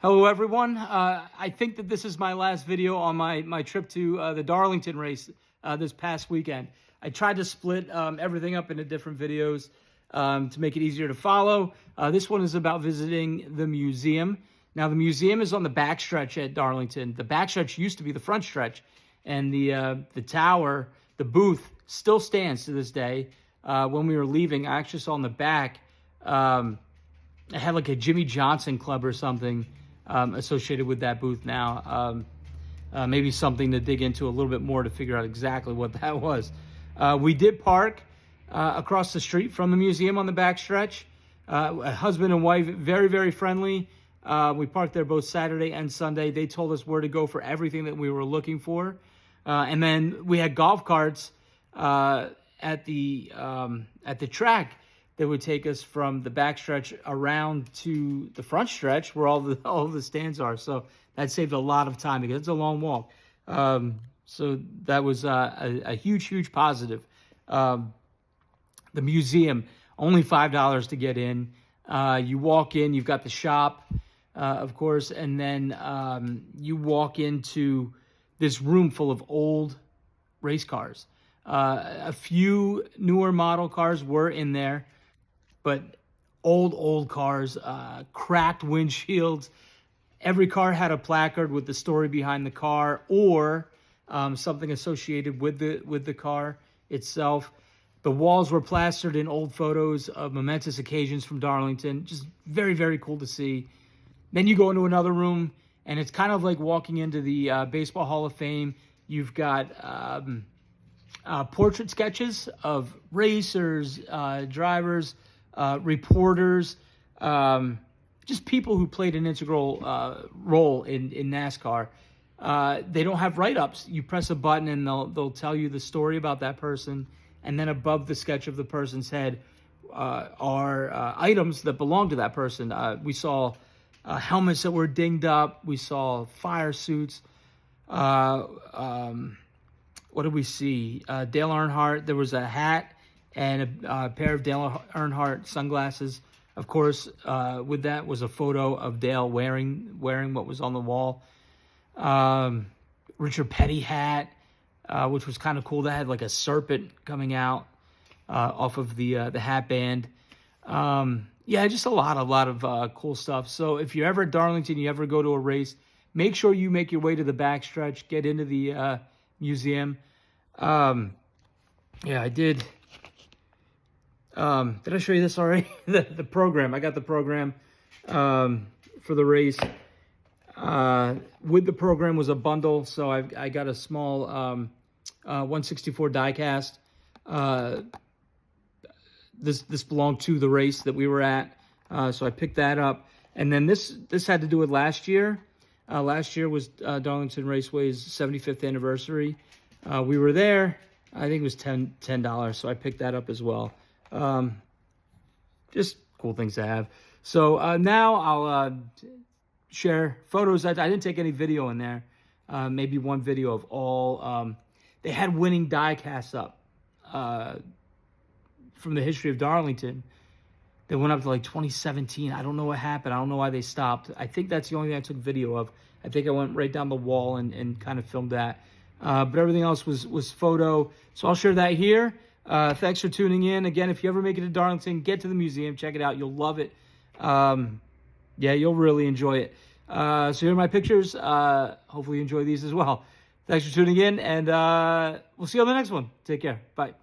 Hello, everyone. I think that this is my last video on my trip to the Darlington race this past weekend. I tried to split everything up into different videos to make it easier to follow. This one is about visiting the museum. Now, the museum is on the backstretch at Darlington. The backstretch used to be the front stretch, and the tower, the booth, still stands to this day. When we were leaving, I actually saw in the back, I had like a Jimmy Johnson club or something associated with that booth now. Maybe something to dig into a little bit more to figure out exactly what that was. We did park across the street from the museum on the backstretch. A husband and wife, very, very friendly. We parked there both Saturday and Sunday. They told us where to go for everything that we were looking for. And then we had golf carts at the track that would take us from the backstretch around to the front stretch where all the stands are. So that saved a lot of time because it's a long walk. So that was a huge positive. The museum, only $5 to get in. You walk in, you've got the shop, of course, and then you walk into this room full of old race cars. A few newer model cars were in there, but old cars, cracked windshields. Every car had a placard with the story behind the car or something associated with the car itself. The walls were plastered in old photos of momentous occasions from Darlington. Just very, very cool to see. Then you go into another room, and it's kind of like walking into the Baseball Hall of Fame. You've got portrait sketches of racers, drivers, reporters, just people who played an integral role in NASCAR. They don't have write-ups. You press a button and they'll tell you the story about that person, and then above the sketch of the person's head are items that belong to that person. We saw helmets that were dinged up. We saw fire suits. What did we see? Dale Earnhardt. There was a hat and a pair of Dale Earnhardt sunglasses. Of course, with that was a photo of Dale wearing what was on the wall. Richard Petty hat, which was kind of cool. That had like a serpent coming out off of the hat band. Yeah, just a lot of cool stuff. So if you're ever at Darlington, you ever go to a race, make sure you make your way to the backstretch, get into the museum. Yeah, I did. Did I show you this already? the program. I got the program for the race. With the program was a bundle, so I got a small 164 diecast. This belonged to the race that we were at, so I picked that up. And then this had to do with last year. Last year was Darlington Raceway's 75th anniversary. We were there. I think it was $10, so I picked that up as well. Just cool things to have. So now I'll share photos. I didn't take any video in there. Maybe one video of all. They had winning die casts up from the history of Darlington. They went up to like 2017. I don't know what happened. I don't know why they stopped. I think that's the only thing I took video of. I think I went right down the wall and kind of filmed that. But everything else was photo. So I'll share that here. Thanks for tuning in. Again, if you ever make it to Darlington, get to the museum. Check it out. You'll love it. Yeah, you'll really enjoy it. So here are my pictures. Hopefully you enjoy these as well. Thanks for tuning in, and we'll see you on the next one. Take care. Bye.